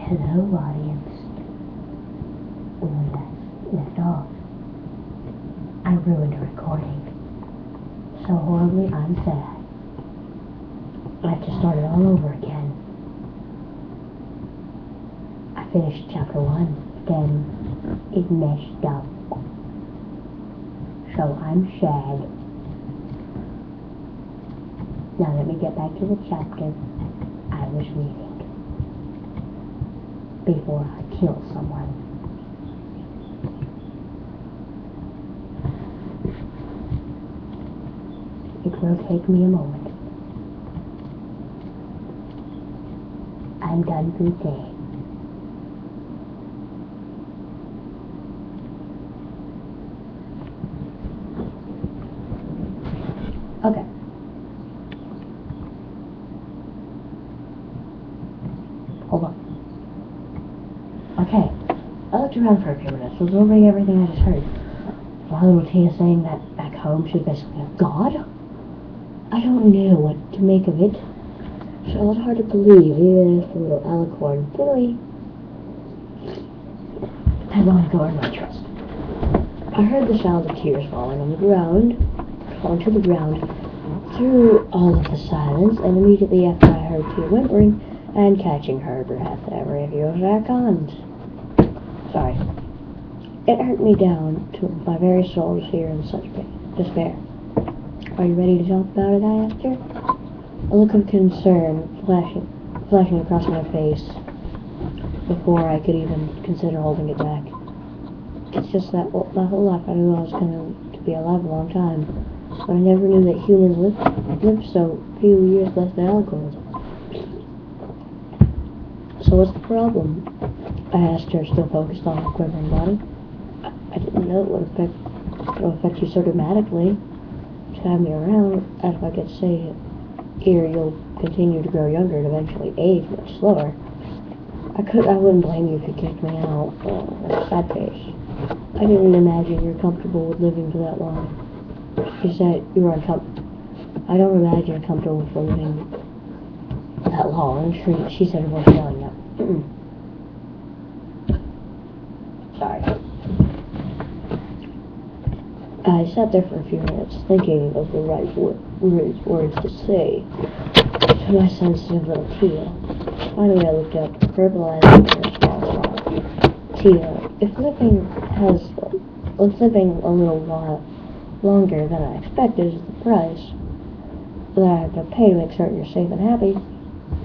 Hello, audience. When we left off, I ruined a recording. So horribly, I'm sad. I have to start it all over again. I finished chapter 1, then it messed up. So I'm sad. Now let me get back to the chapter I was reading before I kill someone. It will take me a moment. I'm done for the day. Okay. Hold on. Okay. I looked around for a few minutes, was overlaying everything I just heard. My little Tia saying that back home she's basically a god? I don't know what to make of it, so it was hard to believe, even if the little alicorn Billy had long ignored my trust. I heard the sound of tears falling on the ground, onto the ground, through all of the silence, and immediately after I heard Tia whimpering and catching her breath every few seconds. Sorry. It hurt me down to my very soul to hear in such despair. Are you ready to talk about it? I asked her. A look of concern flashing across my face before I could even consider holding it back. It's just that my whole life I knew I was going to be alive a long time, but I never knew that humans lived so few years less than alicorns. So what's the problem? I asked her, still focused on her quivering body. I didn't know it would affect you so dramatically. To have me around, as I could say here, you'll continue to grow younger and eventually age much slower. I wouldn't blame you if you kicked me out. Sad face. I didn't imagine you're comfortable with living for that long. She said you were uncomfortable. I don't imagine you're comfortable with living that long. She said her voice yelling up. Sorry. I sat there for a few minutes, thinking of the right words to say to my sensitive little Tia. Finally, I looked up, verbalizing her small smile. Tia, if living a little while longer than I expected is the price that I have to pay to make certain you're safe and happy,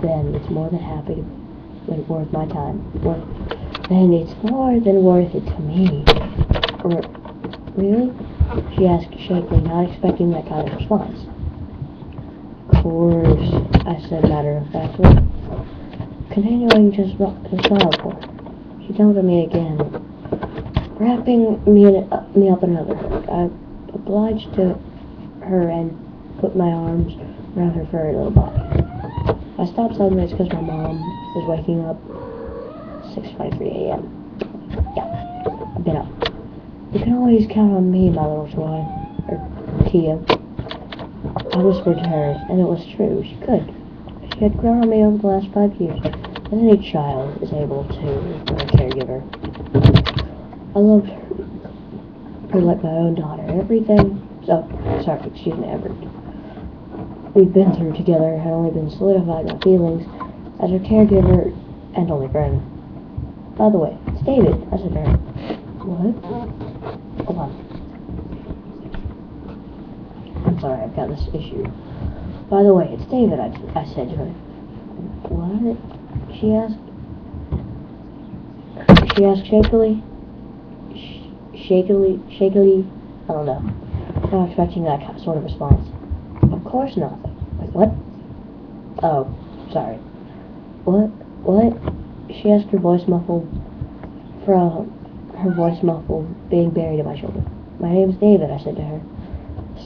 then it's more than worth my time. Then it's more than worth it to me. Really? She asked shakily, not expecting that kind of response. Of course, I said matter-of-factly, continuing to smile for her. She jumped at me again, wrapping me up in another hug. I obliged to her and put my arms around her furry little body. I stopped suddenly because my mom was waking up 6:23 a.m. Yeah, I've been up. You can always count on me, my little toy, or Tia. I whispered to her, and it was true, she could. She had grown on me over the last 5 years, as any child is able to for a caregiver. I loved her like my own daughter. Everything we'd been through together had only been solidified my feelings as her caregiver and only friend. By the way, it's David, I said to her. What? Hold on. I'm sorry, I've got this issue. By the way, it's David, I said to her. What? She asked shakily. Shakily? I don't know. Not expecting that sort of response. Of course not. Wait, what? Oh, sorry. What? She asked, her voice muffled, being buried in my shoulder. My name's David, I said to her.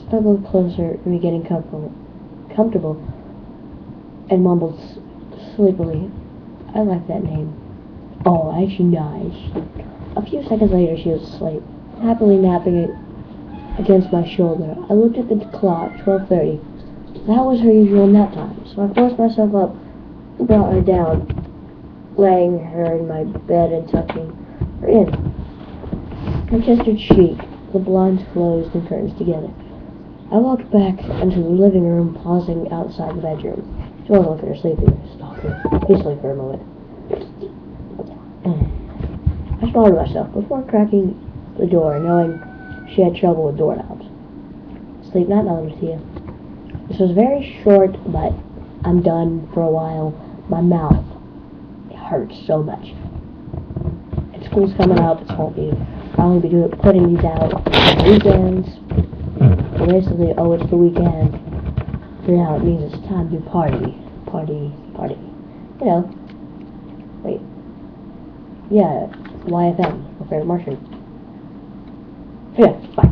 Snuggled closer, me getting comfortable, and mumbled sleepily, I like that name. Oh, actually nice. A few seconds later, she was asleep, happily napping it against my shoulder. I looked at the clock, 12:30. That was her usual nap time, so I forced myself up and brought her down laying her in my bed and tucking her in. Her chest and cheek, the blinds closed and curtains together. I walked back into the living room, pausing outside the bedroom. She wasn't looking or sleeping. Stalker. Peacefully for a moment. I smiled to myself before cracking the door, knowing she had trouble with doorknobs. Sleep not, Lucia. This was very short, but I'm done for a while. My mouth, it hurts so much. And school's coming up, it's won't be. I'll only be putting these out on weekends. So basically, oh, it's the weekend. So now it means it's time to party. Party. You know. Wait. Yeah, YFM, my favorite Martian. Yeah, bye.